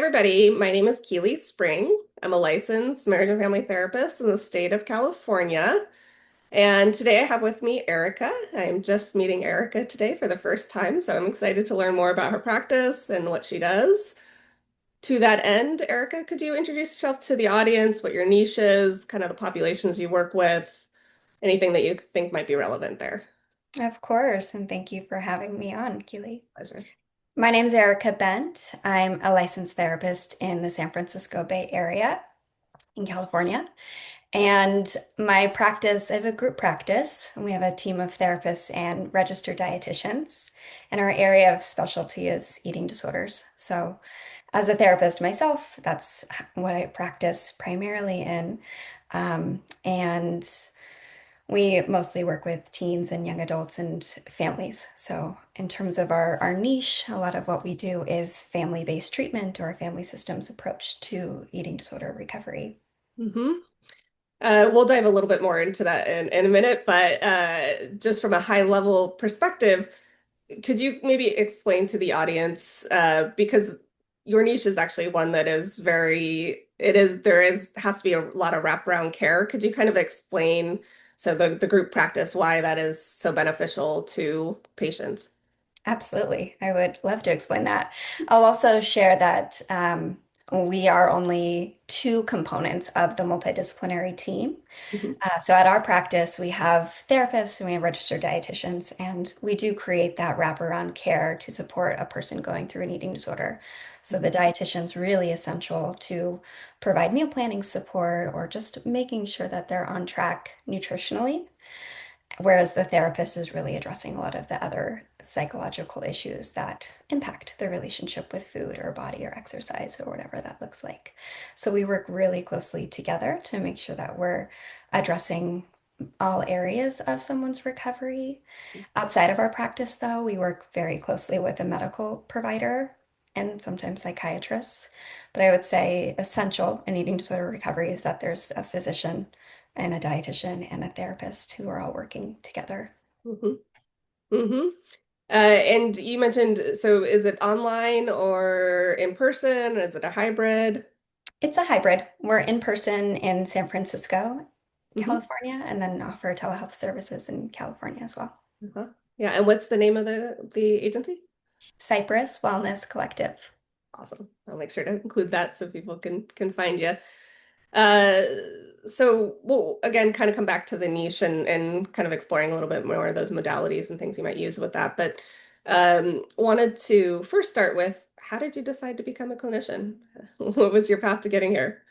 everybody. My name is Keely Spring. I'm a licensed marriage and family therapist in the state of California. And today I have with me Erica. I'm just meeting Erica today for the first time, so I'm excited to learn more about her practice and what she does. To that end, Erica, could you introduce yourself to the audience, what your niche is, kind of the populations you work with, anything that you think might be relevant there? Of course, and thank you for having me on, Keely. Pleasure. My name's Erika Bent. I'm a licensed therapist in the San Francisco Bay Area in California. And my practice, I have a group practice, and we have a team of therapists and registered dietitians. And our area of specialty is eating disorders. So, as a therapist myself, that's what I practice primarily in. And we mostly work with teens and young adults and families. So, in terms of our niche, a lot of what we do is family-based treatment or a family systems approach to eating disorder recovery. hmm we'll dive a little bit more into that in a minute, but just from a high level perspective, could you maybe explain to the audience, because your niche is actually one that is has to be a lot of wraparound care. Could you kind of explain, so the group practice, why that is so beneficial to patients? Absolutely. I would love to explain that. I'll also share that we are only two components of the multidisciplinary team. Mhm. So at our practice, we have therapists and we have registered dietitians, and we do create that wraparound care to support a person going through an eating disorder. So the dietitian's really essential to provide meal planning support or just making sure that they're on track nutritionally. Whereas the therapist is really addressing a lot of the other psychological issues that impact the relationship with food or body or exercise or whatever that looks like. So we work really closely together to make sure that we're addressing all areas of someone's recovery. Outside of our practice, though, we work very closely with a medical provider and sometimes psychiatrists. But I would say essential in eating disorder recovery is that there's a physician and a dietitian and a therapist who are all working together. Mhm. Mhm. And you mentioned, so is it online or in person? Is it a hybrid? It's a hybrid. We're in person in San Francisco, Mhm. California, and then offer telehealth services in California as well. Uh-huh. Yeah, and what's the name of the agency? Cypress Wellness Collective. Awesome. I'll make sure to include that so people can find you. Uh, so we'll again kind of come back to the niche and kind of exploring a little bit more of those modalities and things you might use with that. But wanted to first start with, how did you decide to become a clinician? What was your path to getting here?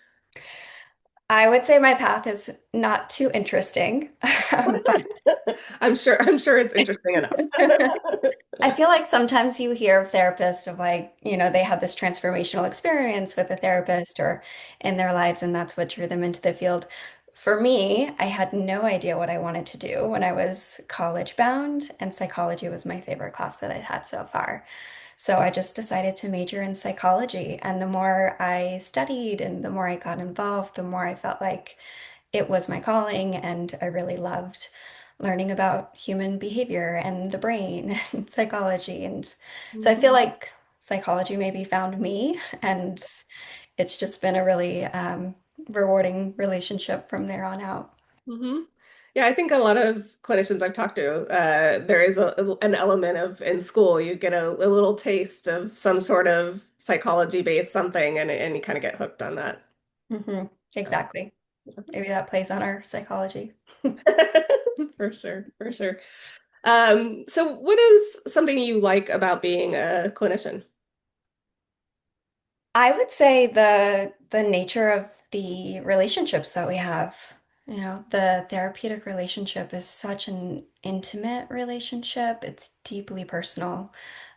I would say my path is not too interesting, but I'm sure it's interesting enough. I feel like sometimes you hear of therapists of like, they had this transformational experience with a therapist or in their lives, and that's what drew them into the field. For me, I had no idea what I wanted to do when I was college bound, and psychology was my favorite class that I'd had so far. So I just decided to major in psychology. And the more I studied and the more I got involved, the more I felt like it was my calling. And I really loved learning about human behavior and the brain and psychology. And so I feel Mhm. like psychology maybe found me. And it's just been a really rewarding relationship from there on out. hmm Yeah, I think a lot of clinicians I've talked to, there is an element of in school, you get a little taste of some sort of psychology-based something, and you kind of get hooked on that. Uh, Exactly. Maybe that plays on our psychology. For sure, for sure. So what is something you like about being a clinician? I would say the nature of the relationships that we have. The therapeutic relationship is such an intimate relationship. It's deeply personal.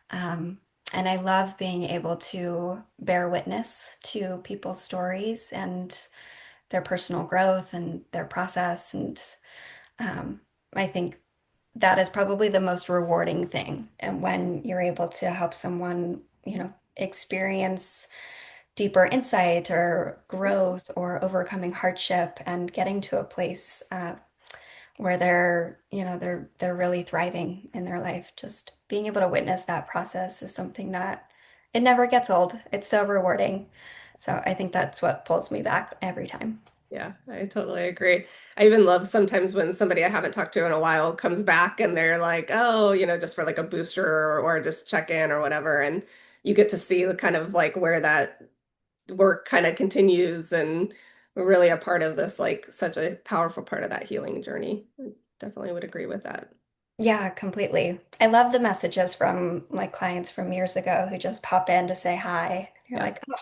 Um, and I love being able to bear witness to people's stories and their personal growth and their process. And um, I think that is probably the most rewarding thing. And when you're able to help someone, experience deeper insight or growth or overcoming hardship and getting to a place where they're really thriving in their life. Just being able to witness that process is something that It never gets old. It's so rewarding. So I think that's what pulls me back every time. Yeah, I totally agree. I even love sometimes when somebody I haven't talked to in a while comes back and they're like, oh, just for like a booster or just check in or whatever. And you get to see the kind of like where that work kind of continues and we're really a part of this, like such a powerful part of that healing journey. I definitely would agree with that. Yeah, completely. I love the messages from my clients from years ago who just pop in to say hi. You're Yeah. like, oh,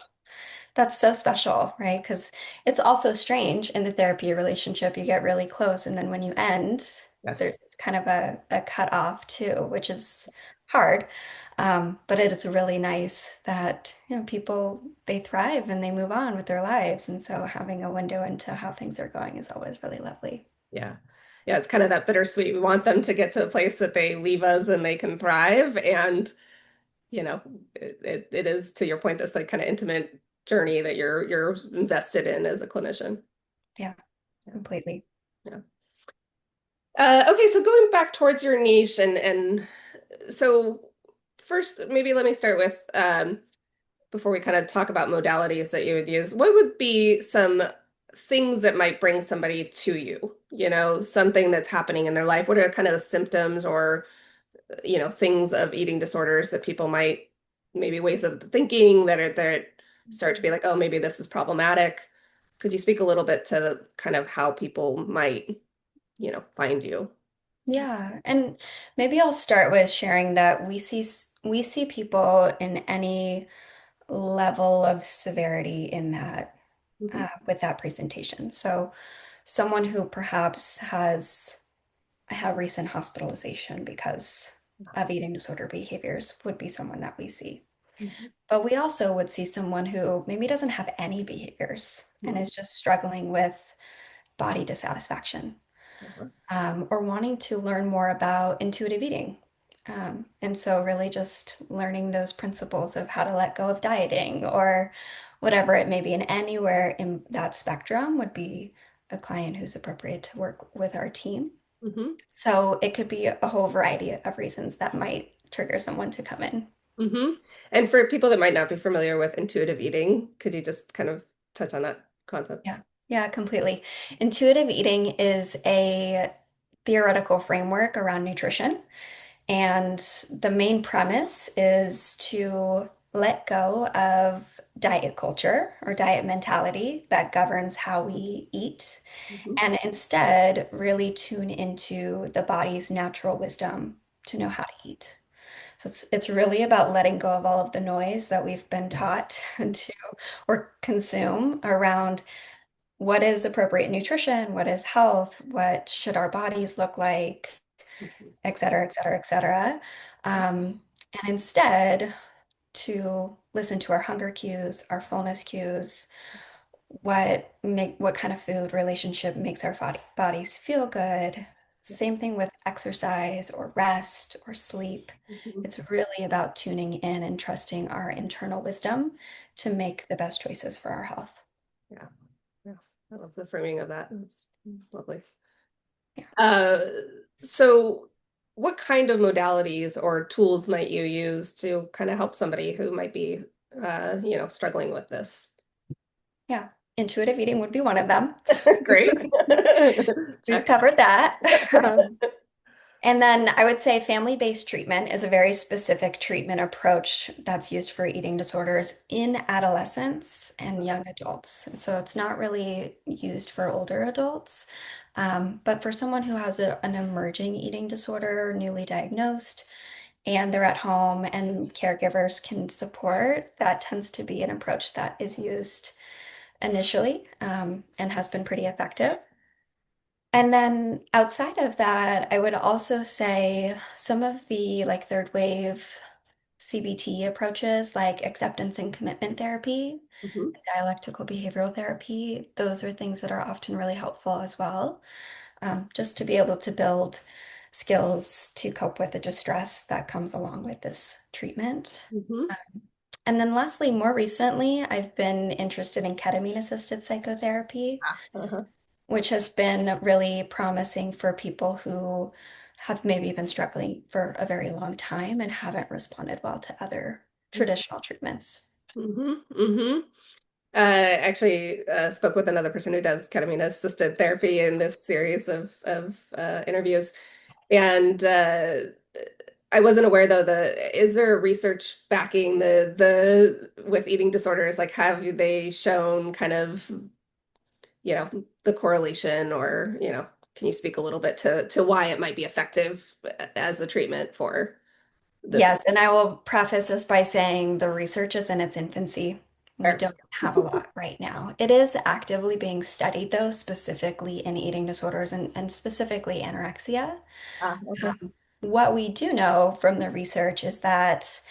that's so special, right? Because it's also strange in the therapy relationship. You get really close, and then when you end, there's Yes. kind of a cut off too, which is hard. But it is really nice that, people they thrive and they move on with their lives. And so having a window into how things are going is always really lovely. Yeah. Yeah, it's kind of that bittersweet. We want them to get to a place that they leave us and they can thrive. And, you know, it is to your point, this like kind of intimate journey that you're invested in as a clinician. Yeah, Yeah. completely. Yeah. Okay, so going back towards your niche and so first maybe let me start with before we kind of talk about modalities that you would use, what would be some things that might bring somebody to you? Something that's happening in their life. What are kind of the symptoms or, things of eating disorders that people might, maybe ways of thinking that start to be like, oh, maybe this is problematic. Could you speak a little bit to kind of how people might, find you? Yeah, and maybe I'll start with sharing that we see people in any level of severity in that Hmm. with that presentation. So someone who perhaps has had recent hospitalization because of eating disorder behaviors would be someone that we see. Hmm. But we also would see someone who maybe doesn't have any behaviors and is just struggling with body dissatisfaction, or wanting to learn more about intuitive eating. And so, really, just learning those principles of how to let go of dieting or whatever it may be, and anywhere in that spectrum would be a client who's appropriate to work with our team. Hmm. So, it could be a whole variety of reasons that might trigger someone to come in. Hmm. And for people that might not be familiar with intuitive eating, could you just kind of touch on that concept? Yeah, yeah, completely. Intuitive eating is a theoretical framework around nutrition. And the main premise is to let go of diet culture or diet mentality that governs how we eat, Hmm. and instead really tune into the body's natural wisdom to know how to eat. So it's really about letting go of all of the noise that we've been taught to or consume around what is appropriate nutrition, what is health, what should our bodies look like, et cetera, et cetera, et cetera. And instead, to listen to our hunger cues, our fullness cues, what kind of food relationship makes our bodies feel good. Same thing with exercise or rest or sleep. Hmm. It's really about tuning in and trusting our internal wisdom to make the best choices for our health. Yeah. Yeah. I love the framing of that. It's lovely. Yeah. Uh, so what kind of modalities or tools might you use to kind of help somebody who might be, struggling with this? Yeah. Intuitive eating would be one of them. Great. We've Check. covered that. And then I would say family-based treatment is a very specific treatment approach that's used for eating disorders in adolescents and young adults. So it's not really used for older adults. But for someone who has an emerging eating disorder, newly diagnosed, and they're at home and caregivers can support, that tends to be an approach that is used initially, and has been pretty effective. And then outside of that, I would also say some of the like third wave CBT approaches, like acceptance and commitment therapy, Mhm. dialectical behavioral therapy, those are things that are often really helpful as well, just to be able to build skills to cope with the distress that comes along with this treatment. Mhm. And then lastly, more recently, I've been interested in ketamine-assisted psychotherapy, Uh-huh. which has been really promising for people who have maybe been struggling for a very long time and haven't responded well to other traditional treatments. Mm-hmm. Mm-hmm. Actually, spoke with another person who does ketamine assisted therapy in this series of interviews, and I wasn't aware though is there research backing the with eating disorders? Like, have they shown kind of the correlation, or can you speak a little bit to why it might be effective as a treatment for this? Yes, and I will preface this by saying the research is in its infancy. We Fair. don't have a lot right now. It is actively being studied, though, specifically in eating disorders and specifically anorexia. Ah, okay. What we do know from the research is that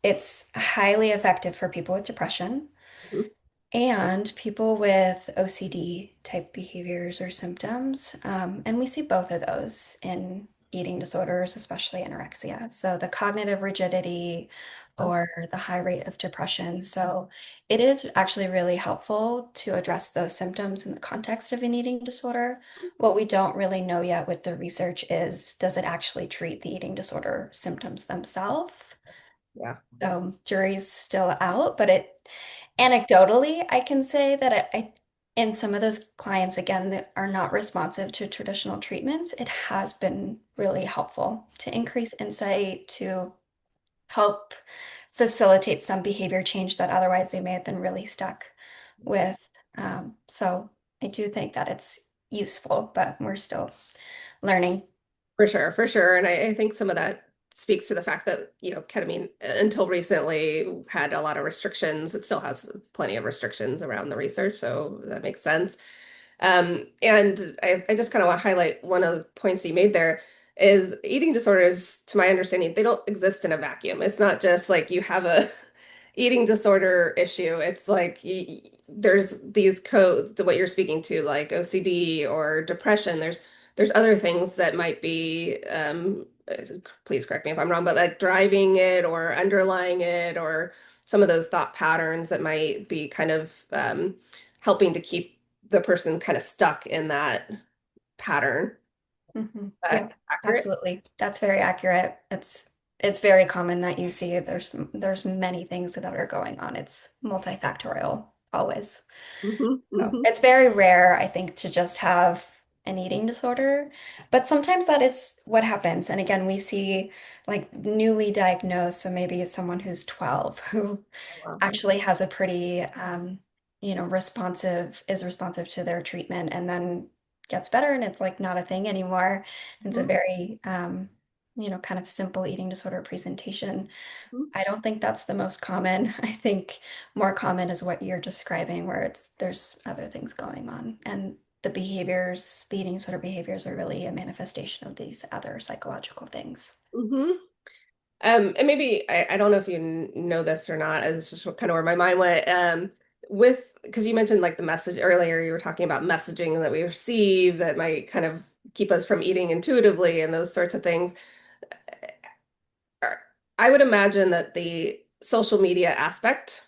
it's highly effective for people with depression Mhm. and people with OCD type behaviors or symptoms. And we see both of those in eating disorders, especially anorexia. So the cognitive rigidity Oh, or the high rate of depression. So it is actually really helpful to address those symptoms in the context of an eating disorder. What we don't really know yet with the research is, does it actually treat the eating disorder symptoms themselves? yeah, So jury's still out, but anecdotally, I can say that in some of those clients, again, that are not responsive to traditional treatments, it has been really helpful to increase insight, to help facilitate some behavior change that otherwise they may have been really stuck with. So I do think that it's useful, but we're still learning. for sure, for sure. And I think some of that speaks to the fact that, ketamine until recently had a lot of restrictions. It still has plenty of restrictions around the research, so that makes sense. And I just kind of want to highlight one of the points you made there is eating disorders, to my understanding, they don't exist in a vacuum. It's not just like you have a eating disorder issue. It's like there's these codes to what you're speaking to, like OCD or depression. There's other things that might be, please correct me if I'm wrong, but like driving it or underlying it, or some of those thought patterns that might be kind of helping to keep the person kind of stuck in that pattern. That Yep, accurate? absolutely. That's very accurate. It's very common that you see there's many things that are going on. It's multifactorial always. Hmm. So Hmm. it's very rare, I think, to just have an eating disorder, but sometimes that is what happens. And again, we see like newly diagnosed, so maybe it's someone who's 12 who Wow. actually has a pretty is responsive to their treatment and then gets better and it's like not a thing anymore. It's a Mhm. very kind of simple eating disorder presentation. Mhm. I don't think that's the most common. I think more common is what you're describing, where there's other things going on. And the eating disorder behaviors are really a manifestation of these other psychological things. Mhm. And maybe I don't know if you know this or not. It's just kind of where my mind went. With because you mentioned like the message earlier, you were talking about messaging that we receive that might kind of keep us from eating intuitively and those sorts of things. I would imagine that the social media aspect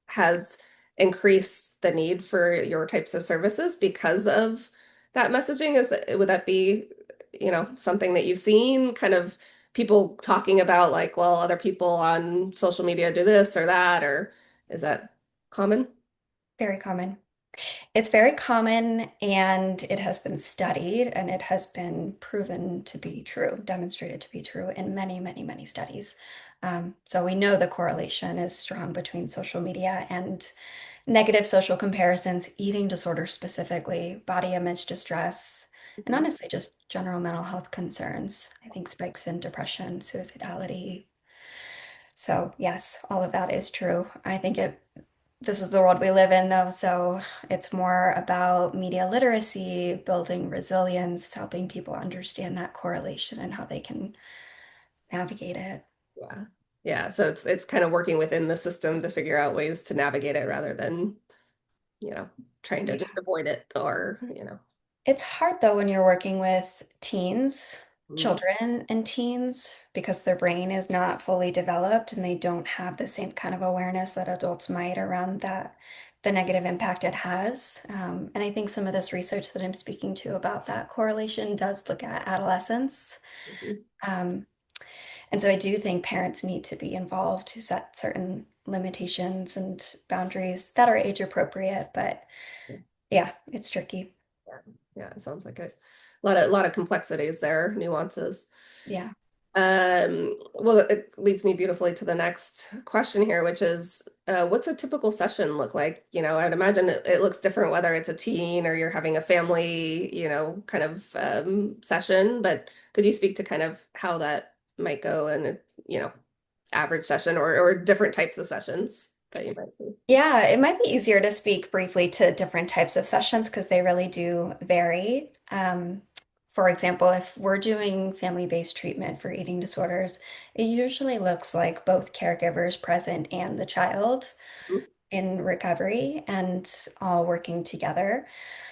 has increased the need for your types of services because of that messaging. Would that be, something that you've seen, kind of people talking about like, well, other people on social media do this or that, or is that common? Very common. It's very common and it has been studied and it has been proven to be true, demonstrated to be true in many, many, many studies. So we know the correlation is strong between social media and negative social comparisons, eating disorders specifically, body image distress, and Mhm. honestly, just general mental health concerns. I think spikes in depression, suicidality. So, yes, all of that is true. I think this is the world we live in, though, so it's more about media literacy, building resilience, helping people understand that correlation and how they can navigate it. Yeah. Yeah. So it's kind of working within the system to figure out ways to navigate it rather than, you know, trying to Yeah. just avoid it or. It's hard though when you're working with teens, Mm. children and teens, because their brain is not fully developed and they don't have the same kind of awareness that adults might around the negative impact it has. And I think some of this research that I'm speaking to about that correlation does look at adolescence. Mhm. Um, And so I do think parents need to be involved to set certain limitations and boundaries that are age appropriate, but yeah, it's tricky. Yeah, yeah, it sounds like it. A lot of complexities there, nuances. Yeah. Well, it leads me beautifully to the next question here, which is, what's a typical session look like? I would imagine it looks different whether it's a teen or you're having a family, kind of session, but could you speak to kind of how that might go in a, average session or different types of sessions that you might see? Yeah, it might be easier to speak briefly to different types of sessions because they really do vary. For example, if we're doing family-based treatment for eating disorders, it usually looks like both caregivers present and the child in recovery and all working together.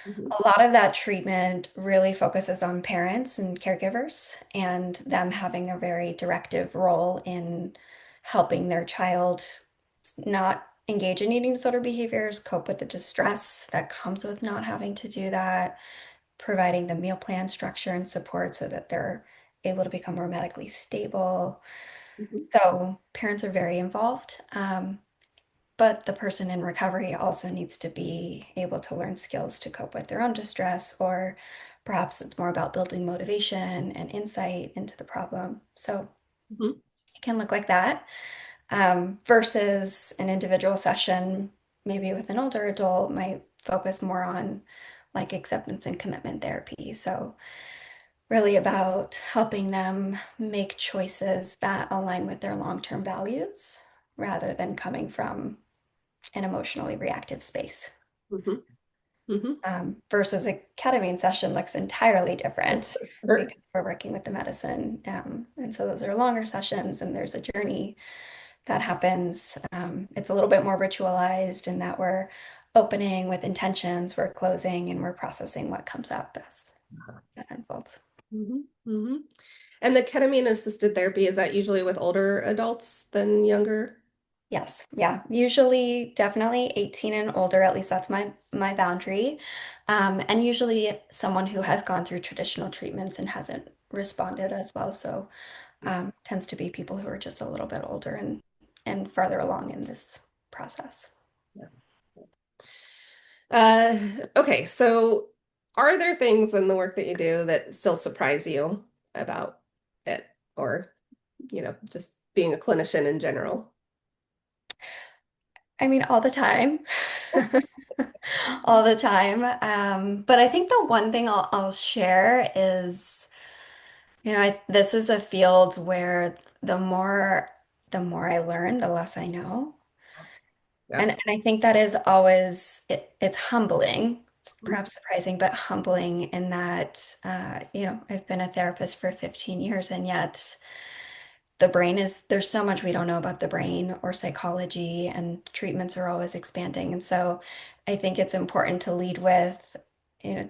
Mhm, A lot of that treatment really focuses on parents and caregivers and them having a very directive role in helping their child not engage in eating disorder behaviors, cope with the distress that comes with not having to do that, providing the meal plan structure and support so that they're able to become more medically stable. mhm, So parents are very involved. But the person in recovery also needs to be able to learn skills to cope with their own distress, or perhaps it's more about building motivation and insight into the problem. So mhm, it can look like that, versus an individual session, maybe with an older adult, might focus more on like acceptance and commitment therapy. So really about helping them make choices that align with their long-term values rather than coming from an emotionally reactive space. mhm, mhm. Versus a ketamine session looks entirely different Sure. because we're working with the medicine. And so those are longer sessions, and there's a journey that happens. It's a little bit more ritualized in that we're opening with intentions, we're closing, and we're processing what comes up as that unfolds. Mhm, mhm. And the ketamine assisted therapy, is that usually with older adults than younger? Yes, yeah, usually definitely 18 and older, at least that's my boundary. And usually someone who has gone through traditional treatments and hasn't responded as well. So tends to be people who are just a little bit older and farther along in this process. Yeah. Uh, okay, so are there things in the work that you do that still surprise you about it, or, just being a clinician in general? I mean, all the time. All the time. But I think the one thing I'll share is, this is a field where the more I learn, the less I know. Yes. And, Yes. and I think that is always it's humbling, Mhm. perhaps surprising, but humbling in that I've been a therapist for 15 years and yet there's so much we don't know about the brain or psychology, and treatments are always expanding. And so I think it's important to lead with,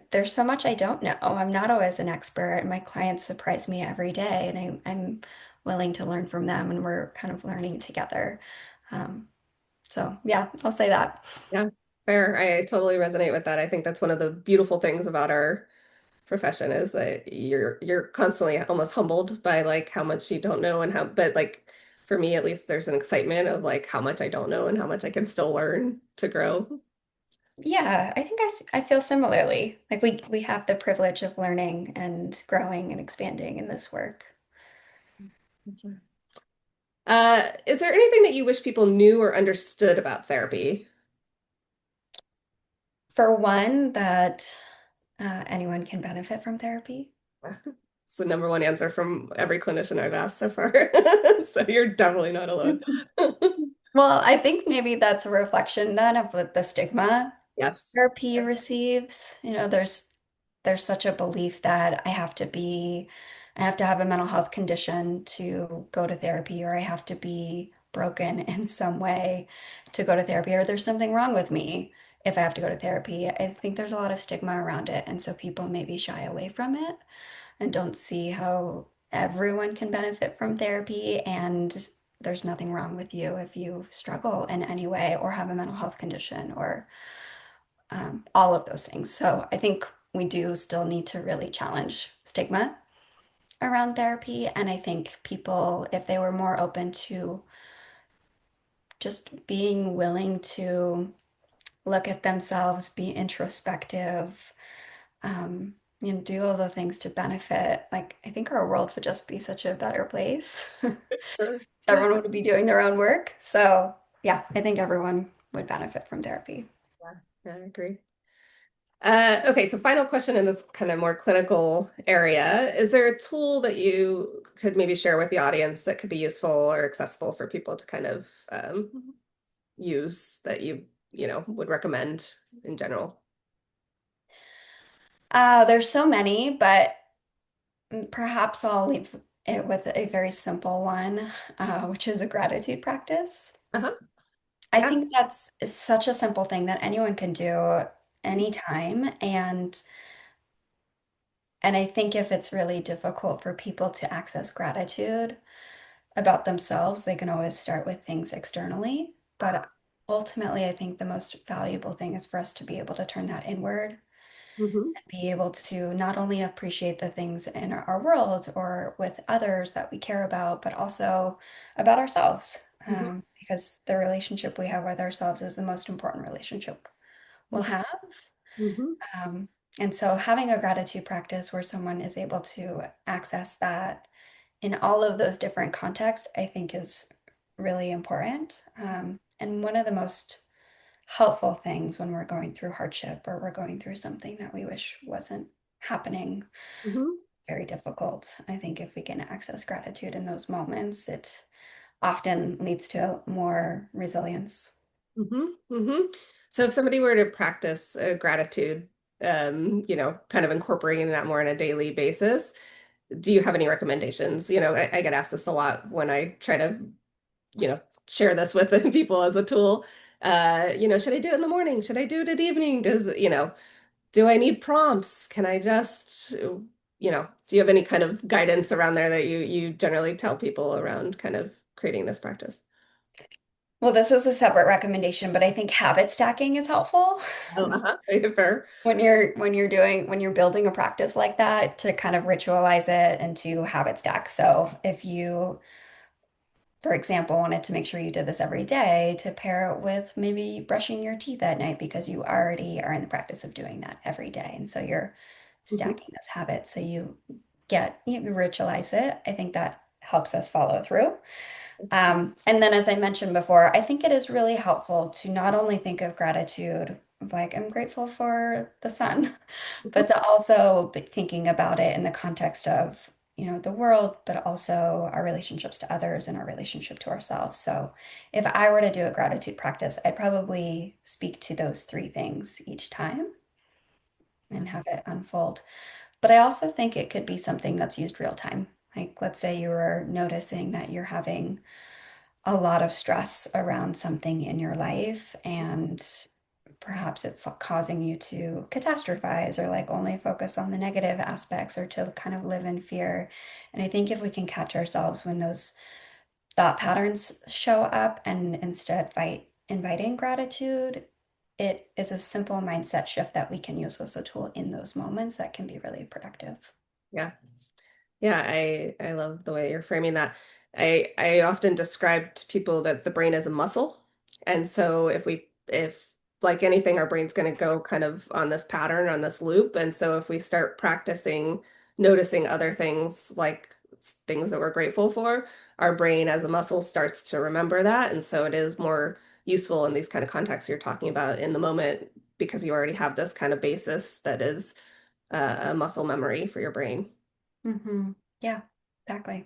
there's so much I don't know. I'm not always an expert, and my clients surprise me every day, and I'm willing to learn from them, and we're kind of learning together. Um, so yeah, I'll say that. Yeah, fair. I totally resonate with that. I think that's one of the beautiful things about our profession is that you're constantly almost humbled by like how much you don't know and how, but like for me at least, there's an excitement of like how much I don't know and how much I can still learn to grow. Yeah, I think I feel similarly. Like we have the privilege of learning and growing and expanding in this work. Is there anything that you wish people knew or understood about therapy? For one, that anyone can benefit from therapy. It's the number one answer from every clinician I've asked so far. So you're definitely not alone. Well, I think maybe that's a reflection then of the stigma Yes. therapy receives. There's such a belief that I have to have a mental health condition to go to therapy, or I have to be broken in some way to go to therapy, or there's something wrong with me if I have to go to therapy. I think there's a lot of stigma around it, and so people maybe shy away from it and don't see how everyone can benefit from therapy, and there's nothing wrong with you if you struggle in any way or have a mental health condition or all of those things. So I think we do still need to really challenge stigma around therapy. And I think people, if they were more open to just being willing to look at themselves, be introspective, do all the things to benefit, like I think our world would just be such a better place. Sure. Everyone would be doing their own work. So, yeah, I think everyone would benefit from therapy. Yeah, yeah, I agree. Okay, so final question in this kind of more clinical area. Is there a tool that you could maybe share with the audience that could be useful or accessible for people to kind of use that you would recommend in general? There's so many, but perhaps I'll leave it with a very simple one, which is a gratitude practice. Uh-huh. I Yeah. think that's such a simple thing that anyone can do anytime. And I think if it's really difficult for people to access gratitude about themselves, they can always start with things externally. But ultimately, I think the most valuable thing is for us to be able to turn that inward, Hmm. be able to not only appreciate the things in our world or with others that we care about, but also about ourselves. Hmm. Because the relationship we have with ourselves is the most important relationship we'll have. Hmm. Um, and so having a gratitude practice where someone is able to access that in all of those different contexts, I think is really important. And one of the most helpful things when we're going through hardship or we're going through something that we wish wasn't happening, Hmm. very difficult. I think if we can access gratitude in those moments, it often leads to more resilience. Hmm. Hmm. So if somebody were to practice gratitude, kind of incorporating that more on a daily basis, do you have any recommendations? I get asked this a lot when I try to, share this with people as a tool. Should I do it in the morning? Should I do it at evening? Do I need prompts? Can I just, do you have any kind of guidance around there that you generally tell people around kind of creating this practice? Well, this is a separate recommendation, but I think habit stacking is helpful. Oh, uh-huh. Fair. When you're building a practice like that to kind of ritualize it and to habit stack. So if you, for example, wanted to make sure you did this every day, to pair it with maybe brushing your teeth at night because you already are in the practice of doing that every day. And so you're Hmm. stacking those habits. So you ritualize it. I think that helps us follow through. And then, as I mentioned before, I think it is really helpful to not only think of gratitude, like I'm grateful for the sun, but to also be thinking about it in the context of, the world, but also our relationships to others and our relationship to ourselves. So, if I were to do a gratitude practice, I'd probably speak to those three things each time Yeah. and have it unfold. But I also think it could be something that's used real time. Like, let's say you were noticing that you're having a lot of stress around something in your life, and perhaps it's causing you to catastrophize or like only focus on the negative aspects or to kind of live in fear. And I think if we can catch ourselves when those thought patterns show up and instead inviting gratitude, it is a simple mindset shift that we can use as a tool in those moments that can be really productive. Yeah. Yeah, I love the way you're framing that. I often describe to people that the brain is a muscle. And so if like anything, our brain's going to go kind of on this pattern, on this loop. And so if we start practicing noticing other things like things that we're grateful for, our brain as a muscle starts to remember that. And so it is more useful in these kind of contexts you're talking about in the moment because you already have this kind of basis that is a muscle memory for your brain. Yeah, exactly.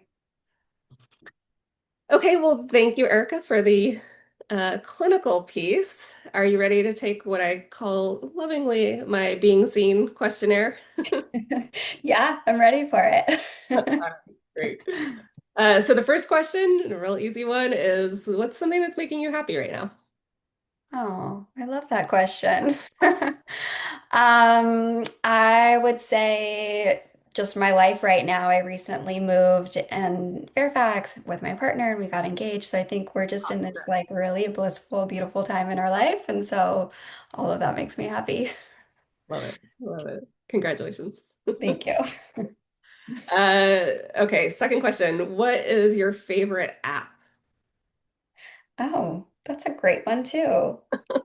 Okay, well, thank you, Erica, for the clinical piece. Are you ready to take what I call lovingly my being seen questionnaire? Yeah, I'm ready for All it. right, great. So the first question, a real easy one, is what's something that's making you happy right now? Oh, I love that question. I would say just my life right now. I recently moved in Fairfax with my partner and we got engaged. So I think we're just in this like really blissful, beautiful time in our life. And so all of that makes me happy. Love it. Love it. Congratulations. Thank you. Okay, second question. What is your favorite app? Oh, that's a great one too.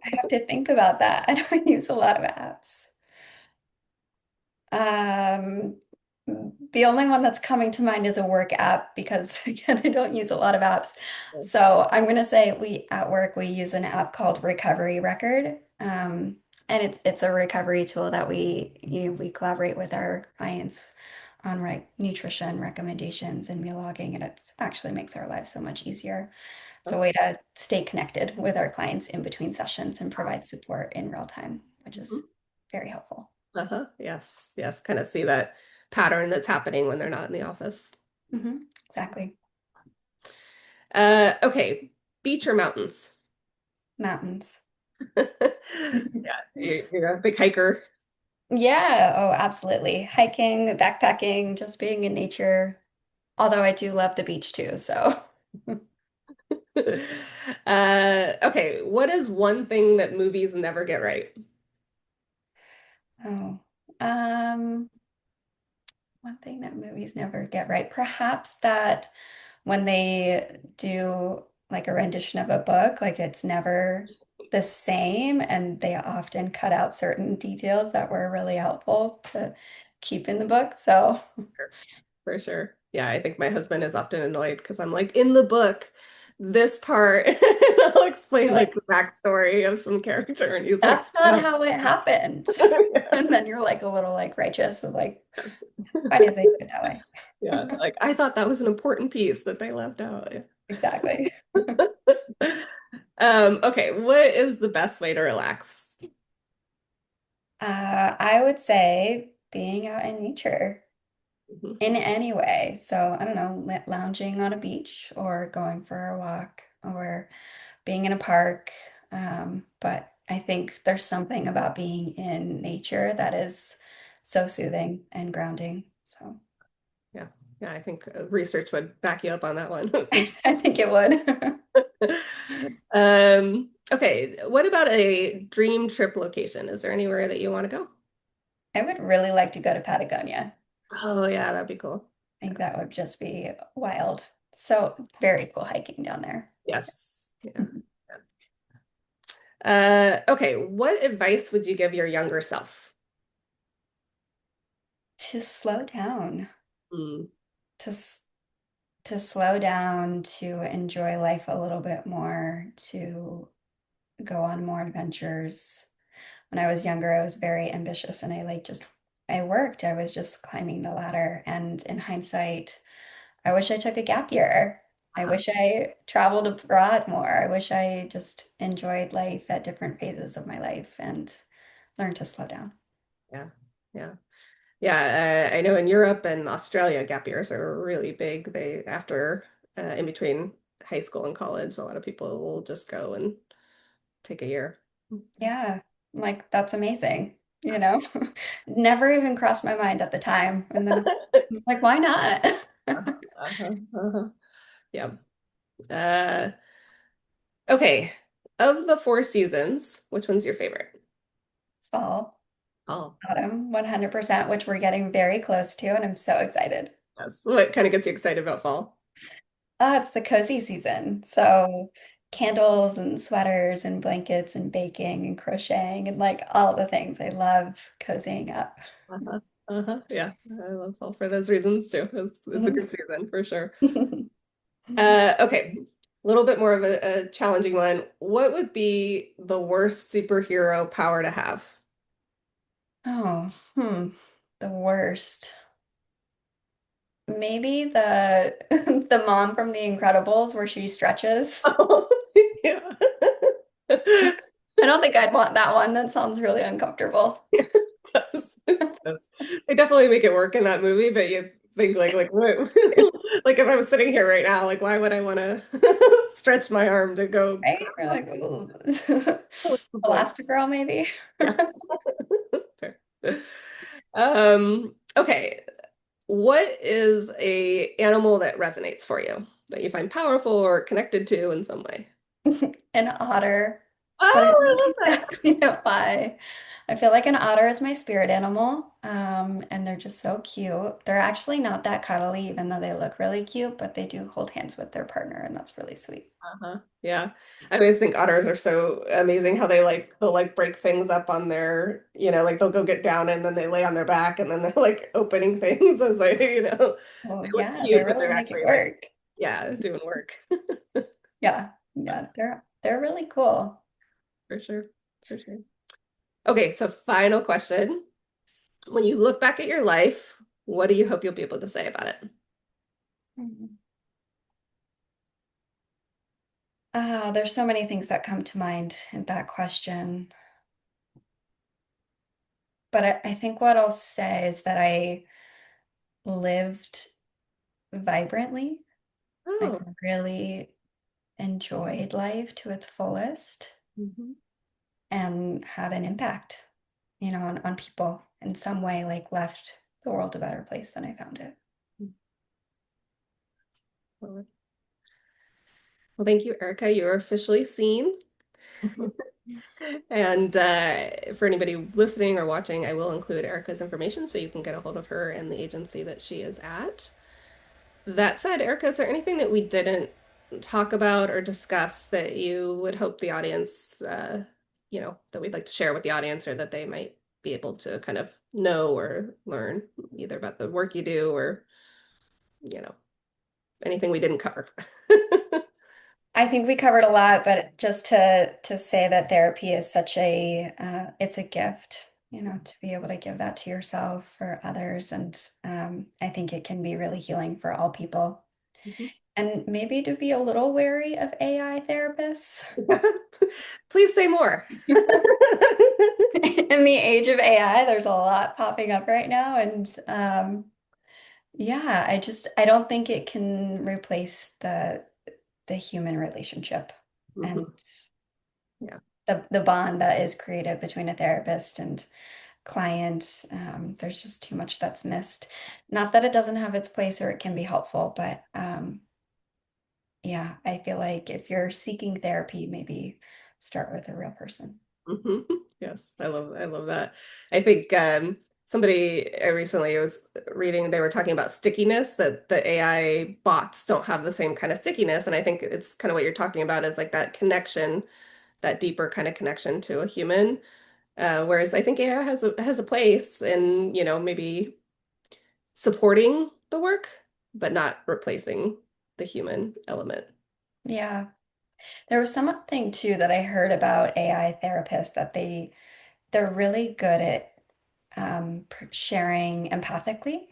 I have to think about that. I don't use a lot of apps. Um, the only one that's coming to mind is a work app because again, I don't use a lot of apps. So I'm gonna say we at work we use an app called Recovery Record. And it's a recovery tool that we collaborate with our clients on nutrition recommendations and meal logging, and it actually makes our lives so much easier. It's a way to stay connected with our clients in between sessions and provide support in real time, which is very helpful. Uh-huh. Yes. Yes. Kind of see that pattern that's happening when they're not in the office. Exactly. Okay. Beach or mountains? Mountains. Yeah, you're a big hiker. Yeah, oh, absolutely. Hiking, backpacking, just being in nature. Although I do love the beach too, so. Okay. What is one thing that movies never get right? Oh, um, one thing that movies never get right. Perhaps that when they do like a rendition of a book, like it's never the same, and they often cut out certain details that were really helpful to keep in the book. So For sure. Yeah, I think my husband is often annoyed because I'm like, in the book, this part, I'll explain you're like like, the backstory of some character, and he's like, that's not no. how it happened. Yeah, And then you're like a little like righteous of like, yes. why did they do it that way? Yeah, like I thought that was an important piece that they left out. Exactly. Okay, what is the best way to relax? I would say being out in nature Mhm. in any way. So I don't know, lounging on a beach or going for a walk or being in a park. But I think there's something about being in nature that is so soothing and grounding. So Yeah, yeah, I think research would back you up on that one for I think it would. sure. Okay, what about a dream trip location? Is there anywhere that you want to go? I would really like to go to Patagonia. Oh yeah, that'd be cool. I think that would just be wild. So very cool hiking down there. Yes. Yeah. Okay, what advice would you give your younger self? To slow down, Hmm. to s- to slow down, to enjoy life a little bit more, to go on more adventures. When I was younger, I was very ambitious and I worked. I was just climbing the ladder. And in hindsight, I wish I took a gap year. I Uh-huh. wish I traveled abroad more. I wish I just enjoyed life at different phases of my life and learned to slow down. Yeah. Yeah. Yeah, I know in Europe and Australia, gap years are really big. They after in between high school and college, a lot of people will just go and take a year. Yeah, like that's amazing. You know, never even crossed my mind at the time. And then I'm like, why not? Uh-huh, uh-huh. Yeah. Uh, okay. Of the four seasons, which one's your favorite? Fall, Oh, autumn, 100%, which we're getting very close to, and I'm so excited. yes. What kind of gets you excited about fall? It's the cozy season. So candles and sweaters and blankets and baking and crocheting and like all the things. I love cozying up. Uh-huh. Uh-huh. Yeah. I love fall for those reasons too. It's a Mhm. good season for sure. Okay. A little bit more of a challenging one. What would be the worst superhero power to have? Oh, the worst. Maybe the the mom from The Incredibles where she stretches. Oh, yeah. I don't think I'd want that one. That sounds really uncomfortable. Does. It does. They definitely make it work in that movie, but you think like what like if I was sitting here right now, like why would I want to stretch my arm to go Right? grab You're like, something? ooh. What's the point? Elastigirl, maybe? Yeah. Fair. Okay. What is a animal that resonates for you that you find powerful or connected to in some way? An otter. but I Oh, think I love exactly why. I feel like an otter is my spirit animal, and they're just so cute. They're actually not that cuddly, even though they look really cute, but they do hold hands with their partner, and that's really sweet. uh-huh. Yeah. I always think otters are so amazing how they'll like break things up on their, like they'll go get down and then they lay on their back and then they're like opening things as Oh they look yeah, they cute, but really they're make it actually like, work. yeah, doing work. Yeah, yeah, they're really cool. For sure. For sure. Okay, so final question. When you look back at your life, what do you hope you'll be able to say about it? Mhm. Oh, there's so many things that come to mind in that question. But I think what I'll say is that I lived vibrantly, like Oh. really enjoyed life to its fullest Mhm. and had an impact, on people in some way, like left the world a better place than I found it. Well, thank you, Erica. You're officially seen. And for anybody listening or watching, I will include Erica's information so you can get a hold of her and the agency that she is at. That said, Erica, is there anything that we didn't talk about or discuss that you would hope the audience, that we'd like to share with the audience or that they might be able to kind of know or learn either about the work you do or, you know, anything we didn't cover? I think we covered a lot, but just to say that therapy is such a it's a gift, to be able to give that to yourself for others, and I think it can be really healing for all people. And maybe to be a little wary of AI therapists. Please say more. In the age of AI, there's a lot popping up right now, and yeah, I don't think it can replace the human relationship and Mhm. Yeah. the bond that is created between a therapist and client. There's just too much that's missed. Not that it doesn't have its place or it can be helpful, but yeah, I feel like if you're seeking therapy, maybe start with a real person. Mhm. Yes, I love that. I think somebody recently was reading, they were talking about stickiness, that the AI bots don't have the same kind of stickiness. And I think it's kind of what you're talking about is like that connection, that deeper kind of connection to a human. Whereas I think AI has a place in, maybe supporting the work, but not replacing the human element. Yeah. There was something too that I heard about AI therapists that they're really good at sharing empathically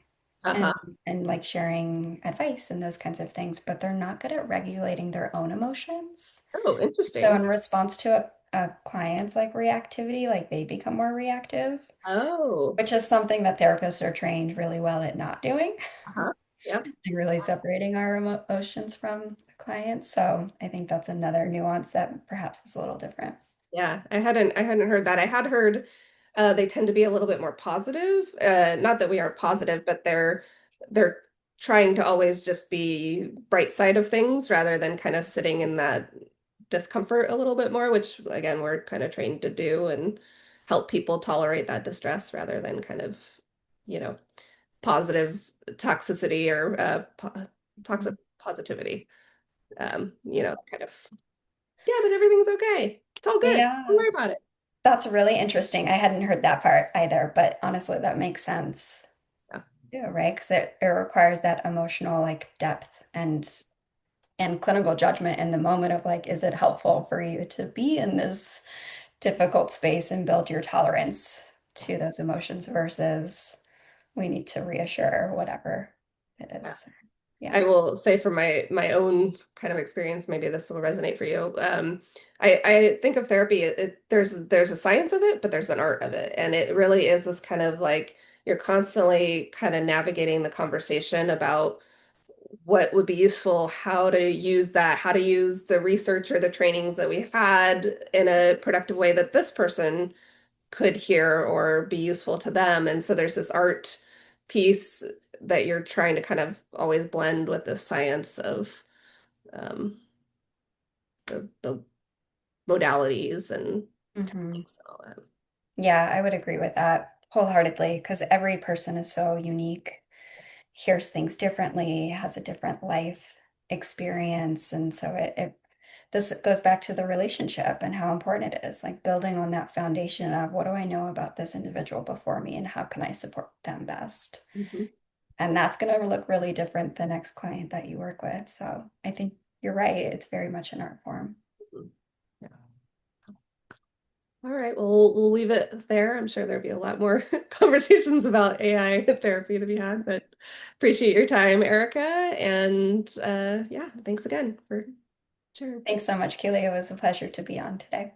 and Uh-huh. and like sharing advice and those kinds of things, but they're not good at regulating their own emotions. Oh, So interesting. in response to a client's like reactivity, like they become more reactive, Oh, which is something that therapists are trained really well at not doing, uh-huh. Yep. like really separating our emotions from the client. So I think that's another nuance that perhaps is a little different. Yeah, I hadn't heard that. I had heard they tend to be a little bit more positive. Not that we aren't positive, but they're trying to always just be bright side of things rather than kind of sitting in that discomfort a little bit more, which again we're kind of trained to do and help people tolerate that distress rather than kind of, you know, positive toxicity or toxic positivity. Kind of, yeah, but everything's okay. It's all good. Don't Yeah, worry about it. that's really interesting. I hadn't heard that part either, but honestly, that makes sense. Yeah. Yeah, right. Because it requires that emotional like depth and clinical judgment in the moment of like, is it helpful for you to be in this difficult space and build your tolerance to those emotions versus we need to reassure whatever it Yeah. is. Yeah. I will say from my own kind of experience, maybe this will resonate for you. I think of therapy, there's a science of it, but there's an art of it. And it really is this kind of like you're constantly kind of navigating the conversation about what would be useful, how to use that, how to use the research or the trainings that we had in a productive way that this person could hear or be useful to them. And so there's this art piece that you're trying to kind of always blend with the science of um, the modalities and Hmm. techniques and all that. Yeah, I would agree with that wholeheartedly because every person is so unique, hears things differently, has a different life experience. And so this goes back to the relationship and how important it is, like building on that foundation of what do I know about this individual before me and how can I support them best? Mhm. And that's going to look really different the next client that you work with. So I think you're right. It's very much an art form. Yeah. All right, well, we'll leave it there. I'm sure there'll be a lot more conversations about AI therapy to be had, but appreciate your time, Erica. And yeah, thanks again for sharing. Thanks so much, Keely. It was a pleasure to be on today.